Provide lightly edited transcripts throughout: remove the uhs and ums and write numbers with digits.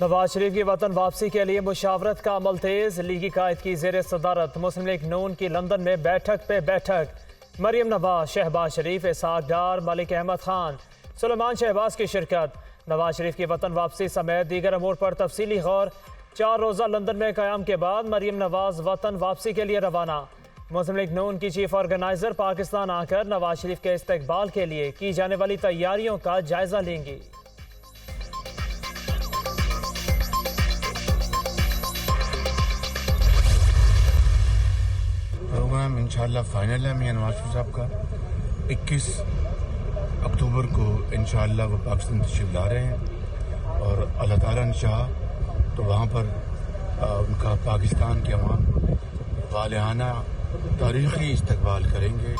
नवाज शरीफ की वतन वापसी के लिए मुशावरत का अमल तेज। लीगी कायद की जेर सदारत मुस्लिम लीग नून की लंदन में बैठक पे बैठक। मरियम नवाज, शहबाज शरीफ, इसहाक डार, मलिक अहमद खान, सुलेमान शहबाज की शिरकत। नवाज शरीफ की वतन वापसी समेत दीगर अमूर पर तफसीली गौर। 4 रोज़ा लंदन में क़याम के बाद मरियम नवाज वतन वापसी के लिए रवाना। मुस्लिम लीग नून की चीफ ऑर्गेनाइजर पाकिस्तान आकर नवाज शरीफ के इस्तकबाल के लिए की जाने वाली तैयारियों का जायजा लेंगी। प्रोग्राम इंशाल्लाह फाइनल है मियां नवाज शरीफ साहब का। 21 अक्टूबर को इंशाल्लाह वो पाकिस्तान तशरीफ ला रहे हैं और अल्लाह ताला ने चाहा तो वहाँ पर उनका पाकिस्तान के अवाम वालियाना तारीख़ी इस्तकबाल करेंगे।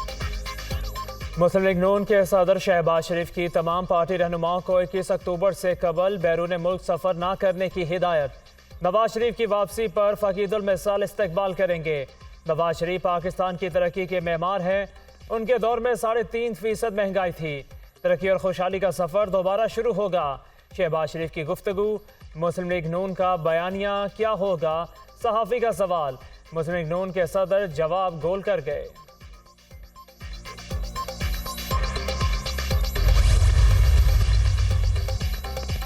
मुस्लिम लीग नून के सदर शहबाज शरीफ की तमाम पार्टी रहनुमाओं को 21 अक्टूबर से कबल बैरून मुल्क सफ़र न करने की हिदायत। नवाज शरीफ की वापसी पर फ़कीदुल मिसाल इस्तकबाल करेंगे। नवाज शरीफ पाकिस्तान की तरक्की के मेमार हैं। उनके दौर में 3.5% महंगाई थी। तरक्की और खुशहाली का सफ़र दोबारा शुरू होगा। शहबाज शरीफ की गुफ्तगू। मुस्लिम लीग नून का बयानिया क्या होगा, सहाफ़ी का सवाल। मुस्लिम लीग नून के सदर जवाब गोल कर गए।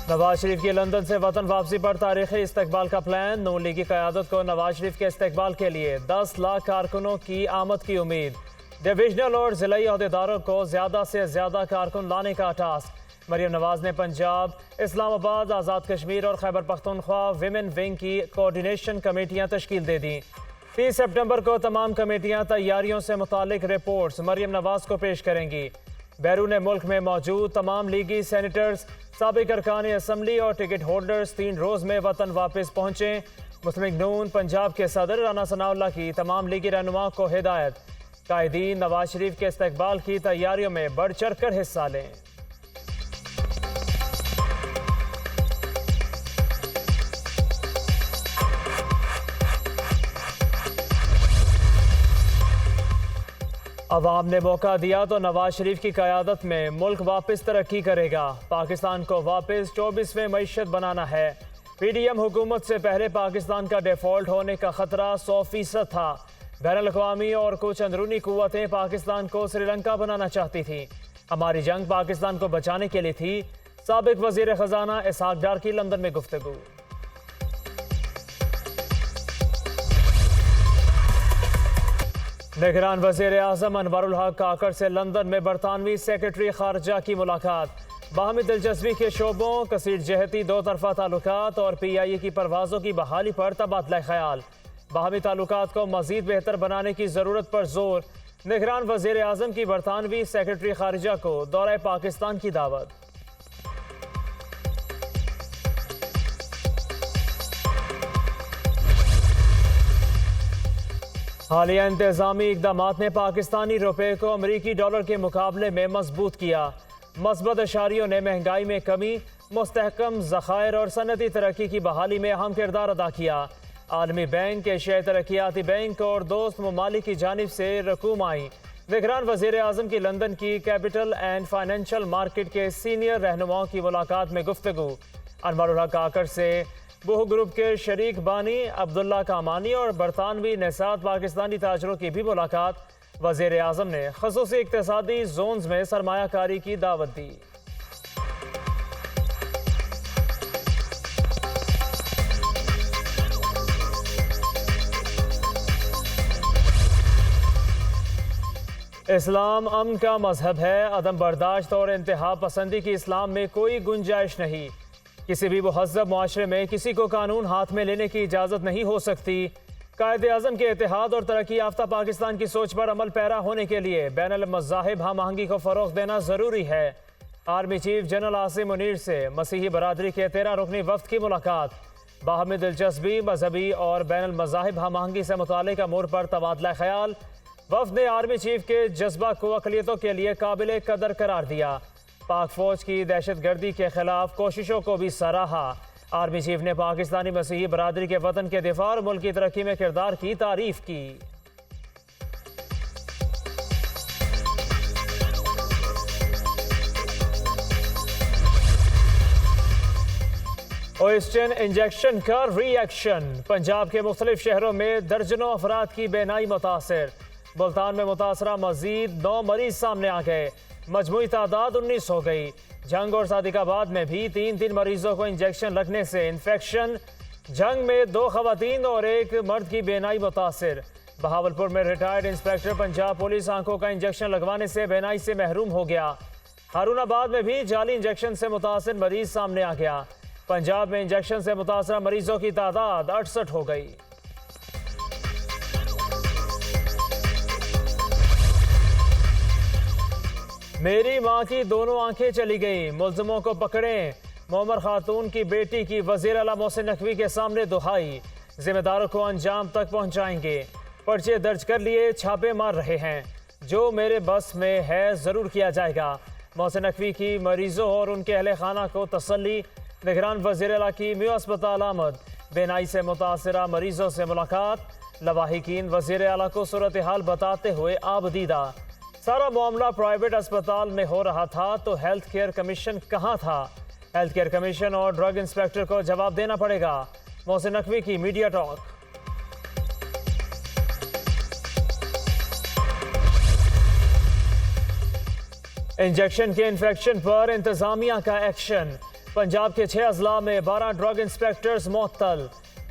नवाज शरीफ की लंदन से वतन वापसी पर तारीखी इस्तकबाल का प्लान। नून लीग की क़यादत को नवाज शरीफ के इस्तकबाल के लिए 10 लाख कारकुनों की आमद की उम्मीद। डिविजनल और ज़िलाई अहदेदारों को ज़्यादा से ज़्यादा कारकुन लाने का टास्क। मरियम नवाज ने पंजाब, इस्लामाबाद, आज़ाद कश्मीर और खैबर पख्तूनख्वा विमेन विंग की कोऑर्डिनेशन कमेटियाँ तश्कील दे दी। 30 सितंबर को तमाम कमेटियाँ तैयारियों से मुतालिक रिपोर्ट्स मरियम नवाज को पेश करेंगी। बैरून मुल्क में मौजूद तमाम लीगी सेनेटर्स, साबिक अरकान असम्बली और टिकट होल्डर्स 3 रोज़ में वतन वापस पहुँचे। मुस्लिम लीग नून पंजाब के सदर राना सनाउल्लाह की तमाम लीगी रहनुमाओं को हिदायत। कायदीन नवाज शरीफ के इस्तकबाल की तैयारियों में बढ़ चढ़ कर हिस्सा लें। अवाम ने मौका दिया तो नवाज शरीफ की क़यादत में मुल्क वापस तरक्की करेगा। पाकिस्तान को वापस 24वें मईशत बनाना है। PDM हुकूमत से पहले पाकिस्तान का डिफ़ॉल्ट होने का ख़तरा 100% था। बैनुल-अक़वामी और कुछ अंदरूनी क़ुव्वतें पाकिस्तान को श्रीलंका बनाना चाहती थीं। हमारी जंग पाकिस्तान को बचाने के लिए थी। साबिक वज़ीर ख़ज़ाना इसहाक डार की लंदन में गुफ्तगू। निगरान वज़ीर आज़म अनवरुल हक काकड़ से लंदन में बरतानवी सेक्रेटरी खारजा की मुलाकात। बाहमी दिलचस्पी के शोबों, कसीर जहती 2 तरफ़ा ताल्लुकात और PIA की परवाज़ों की बहाली पर तबादला ख्याल। बाहमी ताल्लुकात को मज़ीद बेहतर बनाने की ज़रूरत पर जोर। निगरान वज़ीर आज़म की बरतानवी सेक्रेटरी खारजा को दौरा पाकिस्तान की दावत। हालिया इंतजामी इकदामात ने पाकिस्तानी रुपये को अमरीकी डॉलर के मुकाबले में मजबूत किया। मस्बत अशारियों ने महंगाई में कमी, मुस्तहकम ज़खायर और सनती तरक्की की बहाली में अहम किरदार अदा किया। आलमी बैंक, एशियाई तरक्याती बैंक और दोस्त ममालिक की जानिब से रकूम आई। निगरान वज़ीर आज़म की लंदन की कैपिटल एंड फाइनेंशियल मार्केट के सीनियर रहनुमाओं की मुलाकात में गुफ्तगू। अनवरुल हक काकड़ से बुह ग्रुप के शरीक बानी अब्दुल्ला कामानी और बरतानवी नेसात पाकिस्तानी ताजरों की भी मुलाकात। वज़ीर आज़म ने ख़ुसूसी इक़्तिसादी जोन्स में सरमायाकारी की दावत दी। इस्लाम अमन का मजहब है। अदम बर्दाश्त और इंतहा पसंदी की इस्लाम में कोई गुंजाइश नहीं। किसी भी मुहज़्ज़ब मुआशरे में किसी को कानून हाथ में लेने की इजाज़त नहीं हो सकती। कायदे आज़म के इत्तेहाद और तरक्की याफ्ता पाकिस्तान की सोच पर अमल पैरा होने के लिए बैनुल मज़ाहिब हम आहंगी को फ़रोग़ देना ज़रूरी है। Army chief general Asim Munir से मसीही बरादरी के 13 रुकनी वफ़द की मुलाकात। बाहमी दिलचस्पी, मजहबी और बैनुल मज़ाहिब हम आहंगी से मुताल्लिक़ अमूर पर तबादला ख्याल। वफ़द ने आर्मी चीफ के जज्बा को अक़लियतों के लिए काबिल कदर करार दिया। पाक फ़ौज की दहशतगर्दी के खिलाफ कोशिशों को भी सराहा। आर्मी चीफ ने पाकिस्तानी मसीही बरादरी के वतन के दिफा और मुल्क की तरक्की में किरदार की तारीफ की। ओएस्टिन इंजेक्शन का रिएक्शन। पंजाब के मुख्तलिफ शहरों में दर्जनों अफराद की बेनाई मुतासर। मुल्तान में मुतासरा मजीद 9 मरीज सामने आ गए। मजमूई तादाद 19 हो गई। जंग और सादिकाबाद में भी 3 मरीजों को इंजेक्शन लगने से इन्फेक्शन। जंग में 2 खवातीन और 1 मर्द की बेनाई मुतासर। बहावलपुर में रिटायर्ड इंस्पेक्टर पंजाब पुलिस आंखों का इंजेक्शन लगवाने से बेनाई से महरूम हो गया। हारूनाबाद में भी जाली इंजेक्शन से मुतासर मरीज सामने आ गया। पंजाब में इंजेक्शन से मुतासर मरीजों की तादाद 68 हो गई। मेरी मां की दोनों आंखें चली गई, मुल्जिमों को पकड़ें। मोमर खातून की बेटी की वजीर आला मोहसिन नकवी के सामने दुहाई। जिम्मेदारों को अंजाम तक पहुंचाएंगे। पर्चे दर्ज कर लिए, छापे मार रहे हैं। जो मेरे बस में है जरूर किया जाएगा। मोहसिन नकवी की मरीजों और उनके अहले खाना को तसल्ली। निगरान वजीर आला की म्यू अस्पताल आमद। बेनाई से मुतासरा मरीजों से मुलाकात। लवाहिकीन वजीर आला को सूरत हाल बताते हुए आबदीदा। सारा मामला प्राइवेट अस्पताल में हो रहा था तो हेल्थ केयर कमीशन कहाँ था? हेल्थ केयर कमीशन और ड्रग इंस्पेक्टर को जवाब देना पड़ेगा। मोहसिन नकवी की मीडिया टॉक। इंजेक्शन के इन्फेक्शन पर इंतजामिया का एक्शन। पंजाब के 6 अजला में 12 ड्रग इंस्पेक्टर्स मुअत्तल।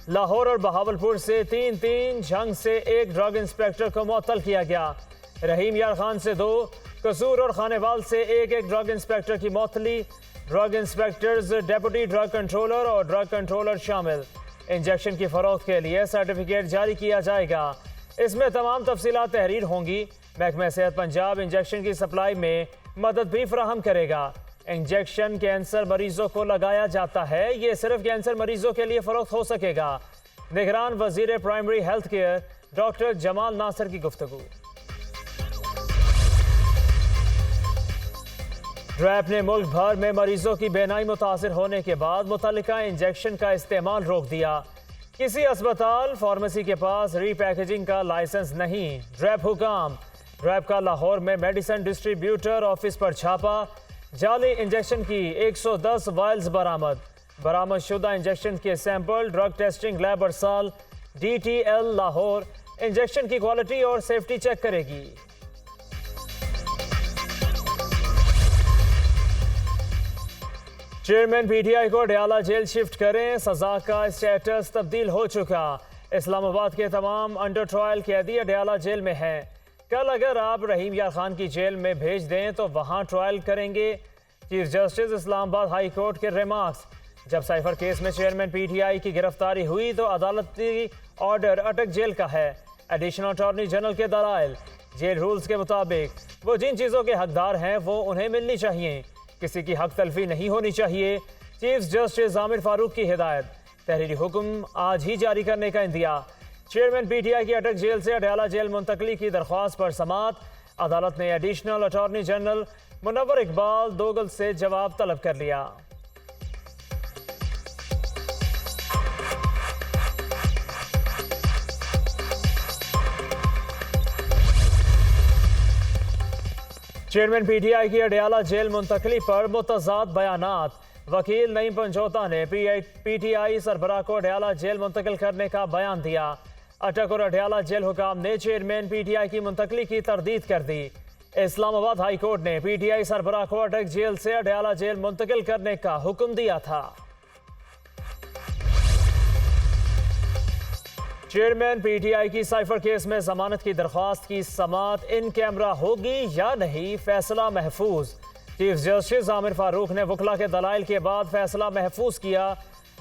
लाहौर और बहावलपुर से 3, जंग से 1 ड्रग इंस्पेक्टर को मुअत्तल किया गया। रहीम यार खान से 2, कसूर और खानेवाल से 1 ड्रग इंस्पेक्टर की मुअत्तली। Drug inspectors, deputy drug controller और ड्रग कंट्रोलर शामिल। इंजेक्शन की फरोख्त के लिए सर्टिफिकेट जारी किया जाएगा। इसमें तमाम तफसीलात तहरीर होंगी। महकमा सेहत पंजाब इंजेक्शन की सप्लाई में मदद भी फराहम करेगा। इंजेक्शन कैंसर मरीजों को लगाया जाता है, ये सिर्फ कैंसर मरीजों के लिए फरोख्त हो सकेगा। निगरान वजीर primary health care doctor Jamal Nasir की गुफ्तगू। ड्रैप ने मुल्क भर में मरीजों की बेनाई मुतासर होने के बाद मुतल्लिका इंजेक्शन का इस्तेमाल रोक दिया। किसी अस्पताल फार्मेसी के पास रीपैकेजिंग का लाइसेंस नहीं। ड्रैप हुकाम। ड्रैप का लाहौर में मेडिसिन डिस्ट्रीब्यूटर ऑफिस पर छापा। जाली इंजेक्शन की 110 वायल्स बरामद। बरामद शुदा इंजेक्शन के सैंपल ड्रग टेस्टिंग लैब अरसाल DTL लाहौर इंजेक्शन की क्वालिटी और सेफ्टी चेक करेगी। चेयरमैन PTI को डयाला जेल शिफ्ट करें, सजा का स्टेटस तब्दील हो चुका। इस्लामाबाद के तमाम अंडर ट्रायल कैदी डयाला जेल में हैं। कल अगर आप रहीम यार खान की जेल में भेज दें तो वहां ट्रायल करेंगे। Chief justice Islamabad high court के रिमार्क्स। जब साइफर केस में चेयरमैन PTI की गिरफ्तारी हुई तो अदालती ऑर्डर अटक जेल का है। एडिशनल अटॉर्नी जनरल के दलाइल। जेल रूल्स के मुताबिक वो जिन चीज़ों के हकदार हैं वो उन्हें मिलनी चाहिए। किसी की हक तलफी नहीं होनी चाहिए। चीफ जस्टिस आमिर फारूक की हिदायत। तहरीरी हुक्म आज ही जारी करने का इंदिया। चेयरमैन PTI की अटक जेल से अडयाला जेल मुंतकली की दरख्वास्त पर समात। अदालत ने additional attorney general Munawwar Iqbal Duggal से जवाब तलब कर लिया। चेयरमैन PTI की अडयाला जेल मुंतकली पर मुतजाद बयानात। वकील नईम पंजोता ने PTI सरबराह को अडयाला जेल मुंतकिल करने का बयान दिया। अटक और अडयाला जेल हुकाम ने चेयरमैन PTI की मुंतकली की तरदीद कर दी। इस्लामाबाद हाई कोर्ट ने PTI सरबराह को अटक जेल से अडयाला जेल मुंतकिल करने का हुक्म दिया था। चेयरमैन PTI की साइफर केस में जमानत की दरख्वास्त की समात इन कैमरा होगी या नहीं, फैसला महफूज। चीफ जस्टिस आमिर फारूक ने वकला के दलाइल के बाद फैसला महफूज किया।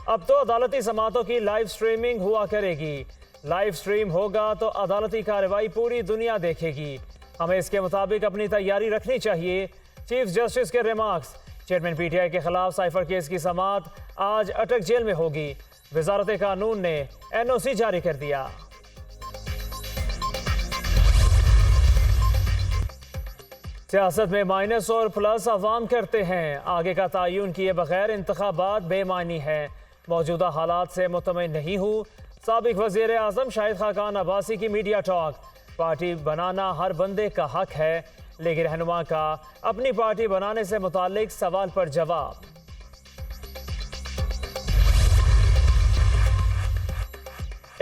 अब तो अदालती समातों की लाइव स्ट्रीमिंग हुआ करेगी। लाइव स्ट्रीम होगा तो अदालती कार्रवाई पूरी दुनिया देखेगी। हमें इसके मुताबिक अपनी तैयारी रखनी चाहिए। चीफ जस्टिस के रिमार्क्स। चेयरमैन PTI के खिलाफ साइफर केस की समात आज अटक जेल में होगी। वजारत कानून ने NOC जारी कर दिया। सियासत में माइनस और प्लस अवाम करते हैं। आगे का तयन किए बगैर इंतखाबात बेमानी है। मौजूदा हालात से मुतमईन नहीं हूँ। साबिक वज़ीर आज़म शाहिद खाकान अब्बासी की मीडिया टॉक। पार्टी बनाना हर बंदे का हक है, लेकिन रहनुमा का अपनी पार्टी बनाने से मुतालिक सवाल पर जवाब।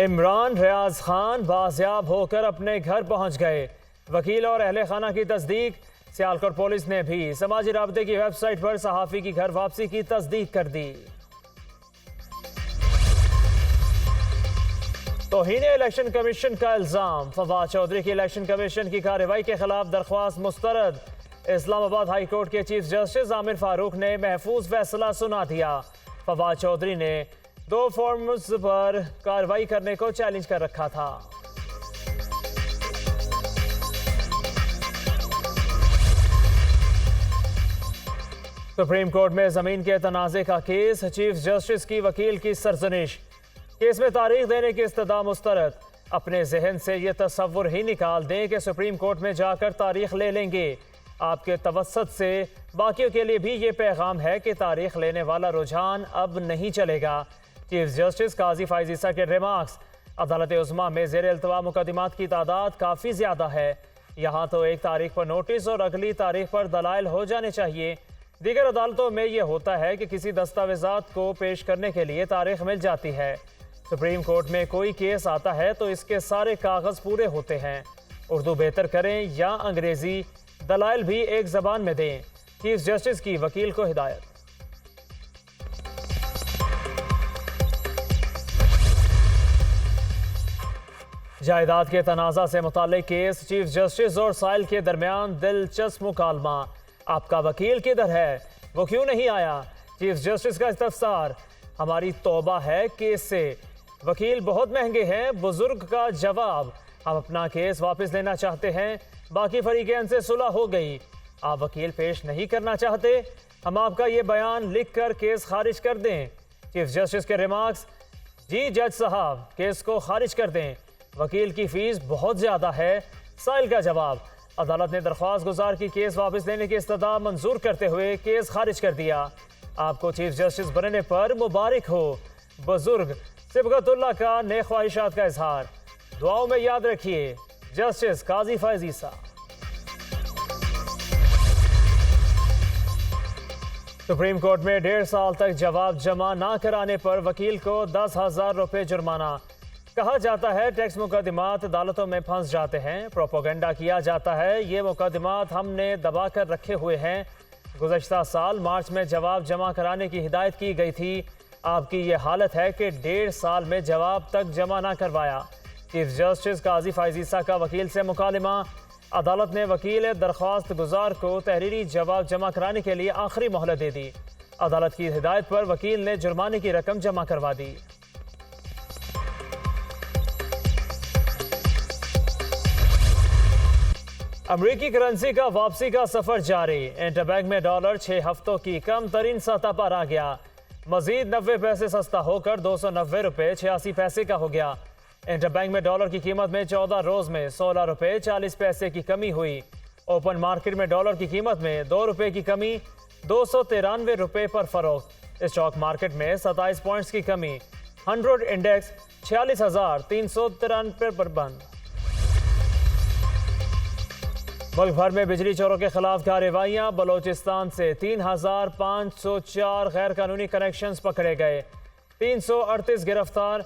इमरान रियाज खान बाजियाब होकर अपने घर पहुंच गए। वकील और अहले खाना की तस्दीक। सियालकोट पुलिस ने भी समाजी राबते की वेबसाइट पर सहाफ़ी की घर वापसी की तस्दीक कर दी। तौहीन इलेक्शन कमीशन का इल्जाम। फवाद चौधरी की इलेक्शन कमीशन की कार्रवाई के खिलाफ दरख्वास्त मुस्तरद। इस्लामाबाद हाई कोर्ट के चीफ जस्टिस आमिर फारूक ने महफूज फैसला सुना दिया। फवाद चौधरी ने 2 फॉर्म्स पर कार्रवाई करने को चैलेंज कर रखा था। सुप्रीम कोर्ट में जमीन के तनाज़े का केस। चीफ जस्टिस की वकील की सरजनिश। केस में तारीख देने की इस्तदा मुस्तरद। अपने जहन से ये तसव्वुर ही निकाल दें कि सुप्रीम कोर्ट में जाकर तारीख ले लेंगे। आपके तवस्सुत से बाकियों के लिए भी ये पैगाम है कि तारीख लेने वाला रुझान अब नहीं चलेगा। चीफ जस्टिस काजी फायज़ ईसा के रिमार्क्स। अदालत उज़्मा में ज़ेर इल्तवा मुकदमात की तादाद काफ़ी ज़्यादा है। यहाँ तो एक तारीख पर नोटिस और अगली तारीख पर दलाइल हो जाने चाहिए। दीगर अदालतों में यह होता है कि किसी दस्तावेज़ात को पेश करने के लिए तारीख मिल जाती है। सुप्रीम कोर्ट में कोई केस आता है तो इसके सारे कागज़ पूरे होते हैं। उर्दू बेहतर करें या अंग्रेज़ी, दलाइल भी एक ज़बान में दें। चीफ जस्टिस की वकील को हिदायत। जायदाद के तनाज़ा से मुताल्लिक केस। चीफ जस्टिस और साइल के दरमियान दिलचस्प मुकालमा। आपका वकील किधर है, वो क्यों नहीं आया? चीफ जस्टिस का इस्तफसार। हमारी तौबा है केस से, वकील बहुत महंगे हैं। बुजुर्ग का जवाब। हम अपना केस वापस लेना चाहते हैं। बाकी फरीकैन से सुलह हो गई। आप वकील पेश नहीं करना चाहते? हम आपका ये बयान लिख कर केस खारिज कर दें। चीफ जस्टिस के रिमार्क्स। जी जज साहब, केस को खारिज कर दें, वकील की फीस बहुत ज़्यादा है। साइल का जवाब। अदालत ने दरख्वास्त गुजार की केस वापस लेने की इस्तदा मंजूर करते हुए केस खारिज कर दिया। आपको चीफ जस्टिस बनने पर मुबारक हो। बुजुर्ग सिबगतुल्लाह का नेक ख्वाहिशात का इजहार। दुआओं में याद रखिए। जस्टिस काजी फायज़ ईसा। सुप्रीम कोर्ट में 1.5 साल तक जवाब जमा ना कराने पर वकील को 10,000 रुपये जुर्माना। कहा जाता है टैक्स मुकदमात अदालतों में फंस जाते हैं। प्रोपोगंडा किया जाता है ये मुकदमात हमने दबा कर रखे हुए हैं। गुज़श्ता साल मार्च में जवाब जमा कराने की हिदायत की गई थी। आपकी ये हालत है कि 1.5 साल में जवाब तक जमा ना करवाया। चीफ जस्टिस काजी फायज़ ईसा का वकील से मुकालमा। अदालत ने वकील दरख्वास्त गुजार को तहरीरी जवाब जमा कराने के लिए आखिरी मोहलत दे दी। अदालत की हिदायत पर वकील ने जुर्माने की रकम जमा करवा दी। अमरीकी करेंसी का वापसी का सफर जारी। इंटरबैंक में डॉलर 6 हफ्तों की कम तरीन सतह पर आ गया। मजीद 90 पैसे सस्ता होकर 290 रुपये 86 पैसे का हो गया। इंटरबैंक में डॉलर की कीमत में 14 रोज में 16 रुपये 40 पैसे की कमी हुई। ओपन मार्केट में डॉलर की कीमत में 2 रुपये की कमी, 293 रुपये पर फरोख्त। स्टॉक मार्केट में 27 पॉइंट्स की कमी। 100 इंडेक्स 46,393 पर बंद। मुल्क भर में बिजली चोरों के खिलाफ कार्रवाइयाँ। बलोचिस्तान से 3,504 गैर कानूनी कनेक्शंस पकड़े गए। 338 गिरफ्तार।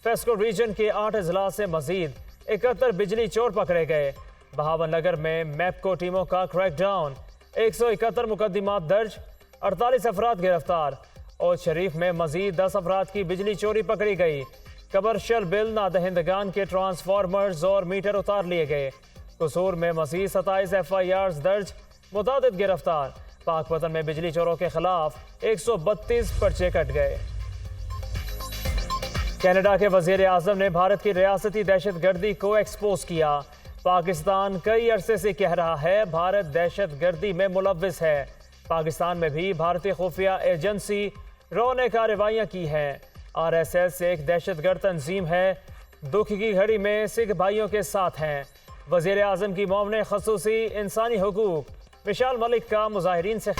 फेस्को रीजन के 8 अजला से मजीद 71 बिजली चोर पकड़े गए। बहावन नगर में मैपको टीमों का क्रैकडाउन। 171 मुकदमात दर्ज, 48 अफराद गिरफ्तार। और शरीफ में मजीद 10 अफराद की बिजली चोरी पकड़ी गई। कमर्शियल बिल नादहिंदगान के ट्रांसफार्मर्स और मीटर उतार लिए गए। कसूर में मजीद 27 FIRs दर्ज, मुतादिद गिरफ्तार। पाकपतन में बिजली चोरों के खिलाफ 132 पर्चे कट गए। कनाडा के वजीर आजम ने भारत की रियासती दहशत गर्दी को एक्सपोज किया। पाकिस्तान कई अरसे से कह रहा है भारत दहशत गर्दी में मुलव्विस है। पाकिस्तान में भी भारतीय खुफिया एजेंसी रॉ ने कार्रवाइयाँ की हैं। RSS एक दहशतगर्द तंजीम है, दुख की घड़ी में सिख भाइयों के साथ हैं। वजीर आजम की मौमने खसूसी इंसानी हुकूक मिशाल मलिक का मुजाहिरीन से